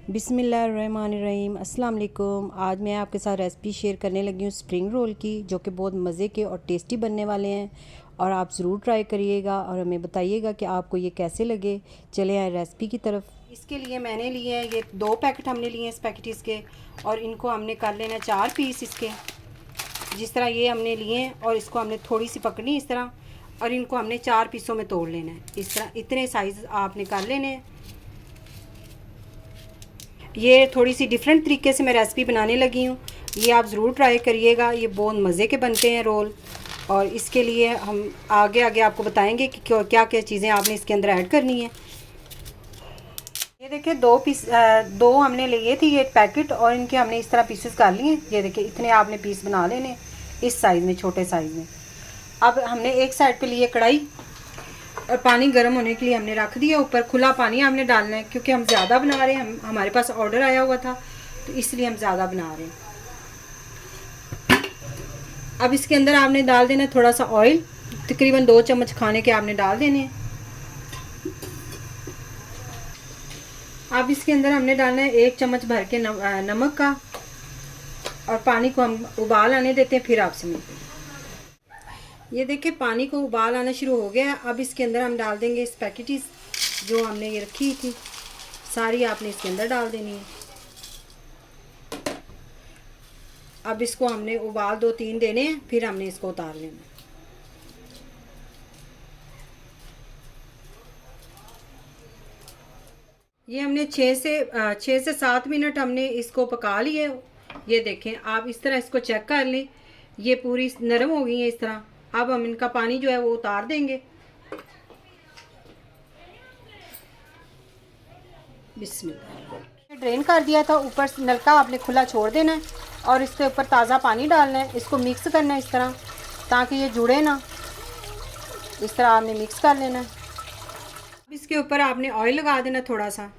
बिस्मिल्लाहिर्रहमानिर्रहीम अस्सलाम वालेकुम। आज मैं आपके साथ रेसिपी शेयर करने लगी हूँ स्प्रिंग रोल की, जो कि बहुत मज़े के और टेस्टी बनने वाले हैं। और आप ज़रूर ट्राई करिएगा और हमें बताइएगा कि आपको ये कैसे लगे। चले आए रेसिपी की तरफ। इसके लिए मैंने लिए हैं ये 2 पैकेट हमने लिए हैं स्पैगेटीज़ के, और इनको हमने कर लेना 4 पीस इसके। जिस तरह ये हमने लिए हैं और इसको हमने थोड़ी सी पकड़नी इस तरह, और इनको हमने 4 पीसों में तोड़ लेना है। इस तरह इतने साइज़ आपने कर लेने हैं। ये थोड़ी सी डिफरेंट तरीके से मैं रेसिपी बनाने लगी हूँ, ये आप ज़रूर ट्राई करिएगा। ये बहुत मज़े के बनते हैं रोल। और इसके लिए हम आगे आगे आपको बताएंगे कि क्या क्या चीज़ें आपने इसके अंदर ऐड करनी है। ये देखिए 2 हमने लिए थी ये पैकेट, और इनके हमने इस तरह पीसेस कर लिए। ये देखिए इतने आपने पीस बना लेने इस साइज़ में, छोटे साइज़ में। अब हमने एक साइड पे लिए कढ़ाई, और पानी गर्म होने के लिए हमने रख दिया। ऊपर खुला पानी हमने डालना है, क्योंकि हम ज़्यादा बना रहे हैं। हमारे पास ऑर्डर आया हुआ था, तो इसलिए हम ज़्यादा बना रहे हैं। अब इसके अंदर आपने डाल देना थोड़ा सा ऑयल, तकरीबन 2 चम्मच खाने के आपने डाल देने हैं। अब इसके अंदर हमने डालना है 1 चम्मच भर के नमक का, और पानी को हम उबाल आने देते हैं, फिर आपसे मिलते हैं। ये देखिए पानी को उबाल आना शुरू हो गया। अब इसके अंदर हम डाल देंगे स्पैगेटीज़ जो हमने ये रखी थी, सारी आपने इसके अंदर डाल देनी है। अब इसको हमने उबाल 2-3 देने हैं, फिर हमने इसको उतार लेना। ये हमने 6 से 7 मिनट हमने इसको पका लिए। ये देखें आप इस तरह इसको चेक कर लें, ये पूरी नरम हो गई है इस तरह। अब हम इनका पानी जो है वो उतार देंगे। बिस्मिल्लाह। ड्रेन कर दिया था, ऊपर से नलका आपने खुला छोड़ देना है, और इसके ऊपर ताज़ा पानी डालना है। इसको मिक्स करना है इस तरह, ताकि ये जुड़े ना। इस तरह आपने मिक्स कर लेना है। अब इसके ऊपर आपने ऑयल लगा देना थोड़ा सा।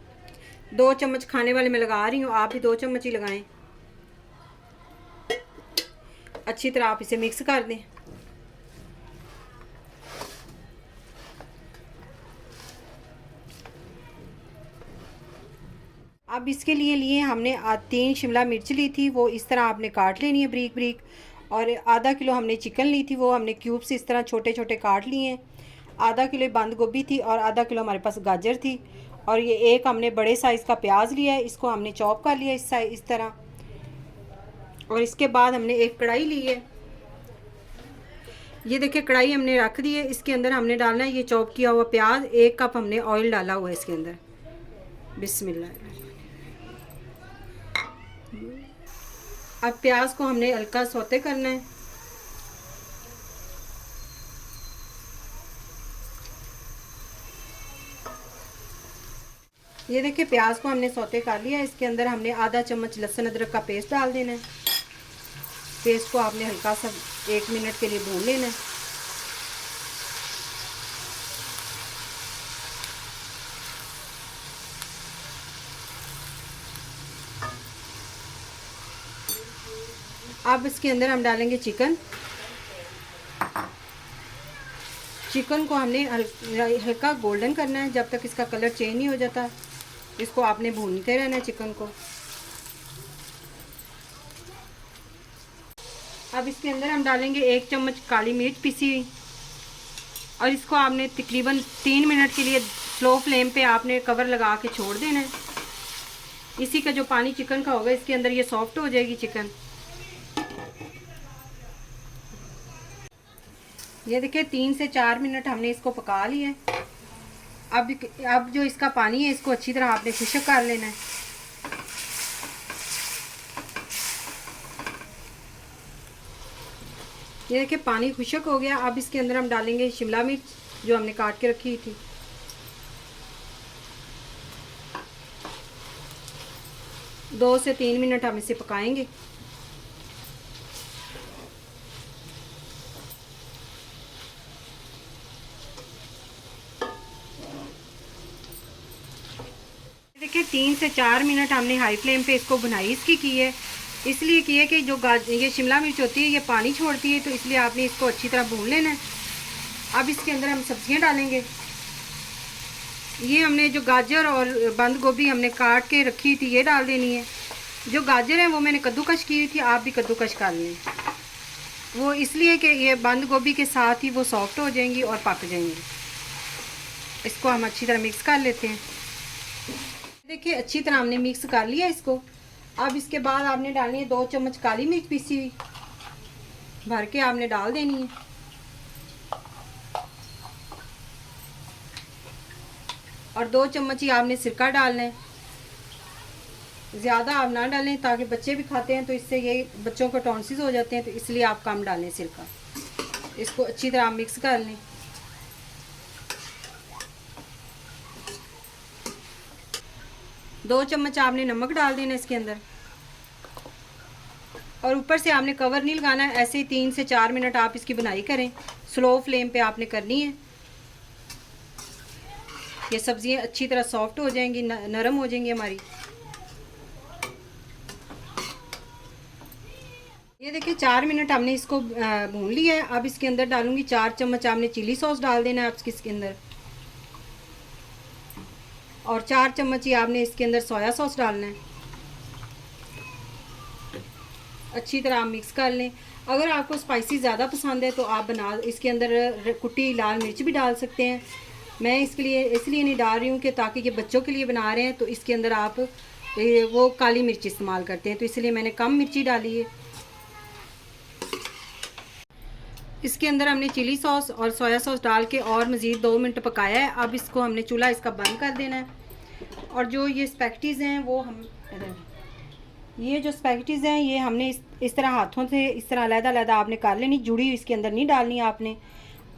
2 चम्मच खाने वाले मैं लगा रही हूँ, आप भी 2 चम्मच ही लगाएं। अच्छी तरह आप इसे मिक्स कर दें। अब इसके लिए हमने 3 शिमला मिर्च ली थी, वो इस तरह आपने काट लेनी है बारीक बारीक। और आधा किलो हमने चिकन ली थी, वो हमने क्यूब से इस तरह छोटे छोटे काट लिए हैं। आधा किलो बंद गोभी थी, और आधा किलो हमारे पास गाजर थी। और ये एक हमने बड़े साइज़ का प्याज लिया है, इसको हमने चॉप कर लिया इस तरह। और इसके बाद हमने एक कढ़ाई ली है। ये देखिए कढ़ाई हमने रख दी है, इसके अंदर हमने डालना है ये चॉप किया हुआ प्याज। 1 कप हमने ऑयल डाला हुआ है इसके अंदर। बिस्मिल्लाह। अब प्याज को हमने हल्का सौते करना है। ये देखिए प्याज को हमने सौते कर लिया। इसके अंदर हमने आधा चम्मच लहसुन अदरक का पेस्ट डाल देना है। पेस्ट को आपने हल्का सा 1 मिनट के लिए भून लेना है। अब इसके अंदर हम डालेंगे चिकन। चिकन को हमने हल्का गोल्डन करना है, जब तक इसका कलर चेंज नहीं हो जाता। इसको आपने भूनते रहना है चिकन को। अब इसके अंदर हम डालेंगे 1 चम्मच काली मिर्च पिसी हुई, और इसको आपने तकरीबन 3 मिनट के लिए स्लो फ्लेम पे आपने कवर लगा के छोड़ देना है। इसी का जो पानी चिकन का होगा, इसके अंदर ये सॉफ्ट हो जाएगी चिकन। ये देखिए 3 से 4 मिनट हमने इसको पका लिया है। अब जो इसका पानी है, इसको अच्छी तरह आपने खुश्क कर लेना है। ये देखिए पानी खुश्क हो गया। अब इसके अंदर हम डालेंगे शिमला मिर्च जो हमने काट के रखी थी। दो से 3 मिनट हम इसे पकाएंगे। देखिए 3 से 4 मिनट हमने हाई फ्लेम पे इसको भुनाई इसकी की है। इसलिए की है कि जो ये शिमला मिर्च होती है ये पानी छोड़ती है, तो इसलिए आपने इसको अच्छी तरह भून लेना है। अब इसके अंदर हम सब्जियां डालेंगे। ये हमने जो गाजर और बंद गोभी हमने काट के रखी थी ये डाल देनी है। जो गाजर है वो मैंने कद्दूकश की थी, आप भी कद्दूकश कर लें। वो इसलिए कि ये बंद गोभी के साथ ही वो सॉफ्ट हो जाएंगी और पक जाएंगी। इसको हम अच्छी तरह मिक्स कर लेते हैं। देखिए अच्छी तरह हमने मिक्स कर लिया इसको। अब इसके बाद आपने डालनी है 2 चम्मच काली मिर्च पीसी हुई, भर के आपने डाल देनी है। और 2 चम्मच ही आपने सिरका डालना है, ज़्यादा आप ना डालें ताकि बच्चे भी खाते हैं तो इससे ये बच्चों को टॉन्सिस हो जाते हैं, तो इसलिए आप कम डालें सिरका। इसको अच्छी तरह मिक्स कर लें। दो चम्मच आपने नमक डाल देना इसके अंदर, और ऊपर से आपने कवर नहीं लगाना है। ऐसे ही 3 से 4 मिनट आप इसकी बुनाई करें, स्लो फ्लेम पे आपने करनी है। ये सब्जियां अच्छी तरह सॉफ्ट हो जाएंगी, नरम हो जाएंगी हमारी। ये देखिए 4 मिनट हमने इसको भून लिया है। अब इसके अंदर डालूंगी 4 चम्मच आपने चिली सॉस डाल देना है आप इसके अंदर, और 4 चम्मच ही आपने इसके अंदर सोया सॉस डालना है। अच्छी तरह आप मिक्स कर लें। अगर आपको स्पाइसी ज़्यादा पसंद है तो आप इसके अंदर कुटी लाल मिर्च भी डाल सकते हैं। मैं इसलिए नहीं डाल रही हूँ कि ताकि ये बच्चों के लिए बना रहे हैं तो इसके अंदर आप वो काली मिर्च इस्तेमाल करते हैं, तो इसलिए मैंने कम मिर्ची डाली है। इसके अंदर हमने चिली सॉस और सोया सॉस डाल के और मज़ीद 2 मिनट पकाया है। अब इसको हमने चूल्हा इसका बंद कर देना है। और जो ये स्पैगेटीज़ हैं वो जो स्पैगेटीज़ हैं ये हमने इस तरह हाथों से इस तरह अलग-अलग आपने कर लेनी, जुड़ी हुई इसके अंदर नहीं डालनी आपने।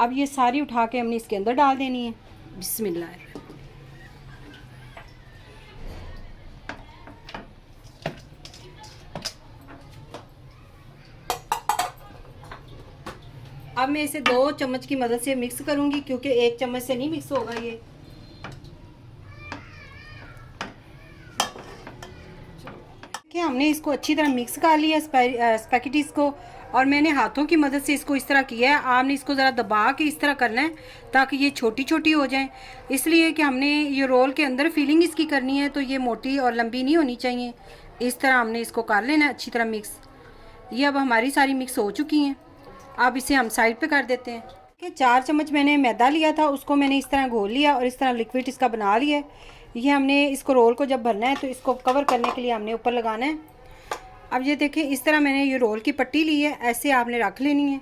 अब ये सारी उठा के हमने इसके अंदर डाल देनी है। बिस्मिल्लाह। अब मैं इसे 2 चम्मच की मदद से मिक्स करूंगी क्योंकि 1 चम्मच से नहीं मिक्स होगा ये। कि हमने इसको अच्छी तरह मिक्स कर लिया स्पैगेटीज़ को, और मैंने हाथों की मदद से इसको इस तरह किया है। आपने इसको ज़रा दबा के इस तरह करना है ताकि ये छोटी छोटी हो जाएं, इसलिए कि हमने ये रोल के अंदर फिलिंग इसकी करनी है, तो ये मोटी और लंबी नहीं होनी चाहिए। इस तरह हमने इसको कर लेना है अच्छी तरह मिक्स। ये अब हमारी सारी मिक्स हो चुकी हैं। अब इसे हम साइड पे कर देते हैं। कि 4 चम्मच मैंने मैदा लिया था, उसको मैंने इस तरह घोल लिया और इस तरह लिक्विड इसका बना लिया है। ये हमने इसको रोल को जब भरना है तो इसको कवर करने के लिए हमने ऊपर लगाना है। अब ये देखें इस तरह मैंने ये रोल की पट्टी ली है, ऐसे आपने रख लेनी है।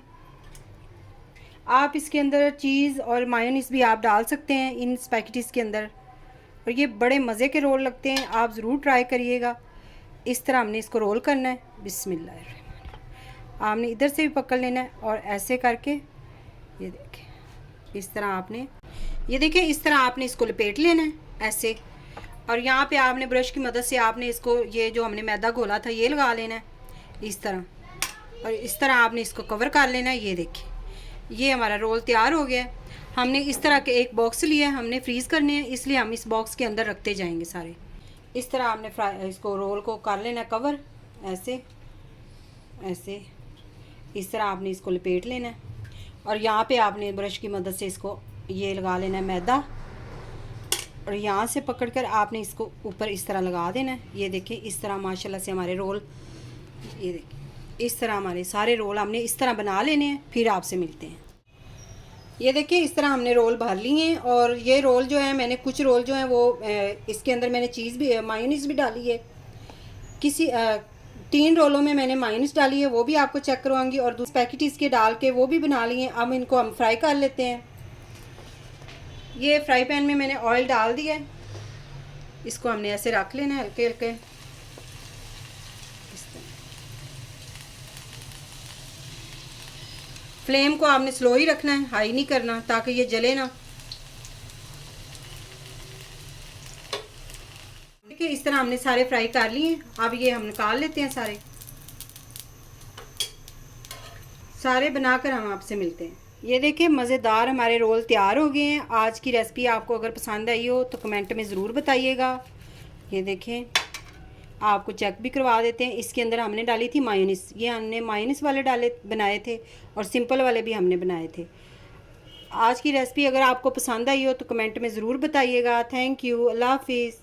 आप इसके अंदर चीज़ और मायोनीज़ भी आप डाल सकते हैं इन स्पैगेटीज़ के अंदर, और ये बड़े मज़े के रोल लगते हैं। आप ज़रूर ट्राई करिएगा। इस तरह हमने इसको रोल करना है। बिस्मिल्लाह। आपने इधर से भी पकड़ लेना है और ऐसे करके ये देखें इस तरह आपने इस तरह आपने इसको लपेट लेना है ऐसे, और यहाँ पे आपने ब्रश की मदद से आपने इसको ये जो हमने मैदा घोला था ये लगा लेना है इस तरह, और इस तरह आपने इसको कवर कर लेना है। ये देखिए ये हमारा रोल तैयार हो गया है। हमने इस तरह के एक बॉक्स लिया है, हमने फ्रीज़ करने हैं, इसलिए हम इस बॉक्स के अंदर रखते जाएंगे सारे। इस तरह आपने इसको रोल को कर लेना कवर ऐसे ऐसे। इस तरह आपने इसको लपेट लेना है, और यहाँ पे आपने ब्रश की मदद से इसको ये लगा लेना है मैदा, और यहाँ से पकड़कर आपने इसको ऊपर इस तरह लगा देना है। ये देखें इस तरह माशाल्लाह से हमारे रोल, ये देखें इस तरह हमारे सारे रोल हमने इस तरह बना लेने हैं। फिर आपसे मिलते हैं। ये देखिए इस तरह हमने रोल भर लिए हैं, और ये रोल जो है मैंने कुछ रोल जो हैं वो इसके अंदर मैंने चीज़ भी मायोनीज़ भी डाली है। 3 रोलों में मैंने मायोनीज़ डाली है, वो भी आपको चेक करवाऊंगी, और दूसरे पैकेट के डाल के वो भी बना लिए। अब इनको हम फ्राई कर लेते हैं। ये फ्राई पैन में मैंने ऑयल डाल दिया है, इसको हमने ऐसे रख लेना है हल्के हल्के। फ्लेम को आपने स्लो ही रखना है, हाई नहीं करना ताकि ये जले ना। देखिए इस तरह हमने सारे फ्राई कर लिए। अब ये हम निकाल लेते हैं सारे बनाकर हम आपसे मिलते हैं। ये देखिए मज़ेदार हमारे रोल तैयार हो गए हैं। आज की रेसिपी आपको अगर पसंद आई हो तो कमेंट में ज़रूर बताइएगा। ये देखें आपको चेक भी करवा देते हैं। इसके अंदर हमने डाली थी मायोनीज़, ये हमने मायोनीज़ वाले बनाए थे, और सिंपल वाले भी हमने बनाए थे। आज की रेसिपी अगर आपको पसंद आई हो तो कमेंट में ज़रूर बताइएगा। Thank you. अल्लाह हाफिज़।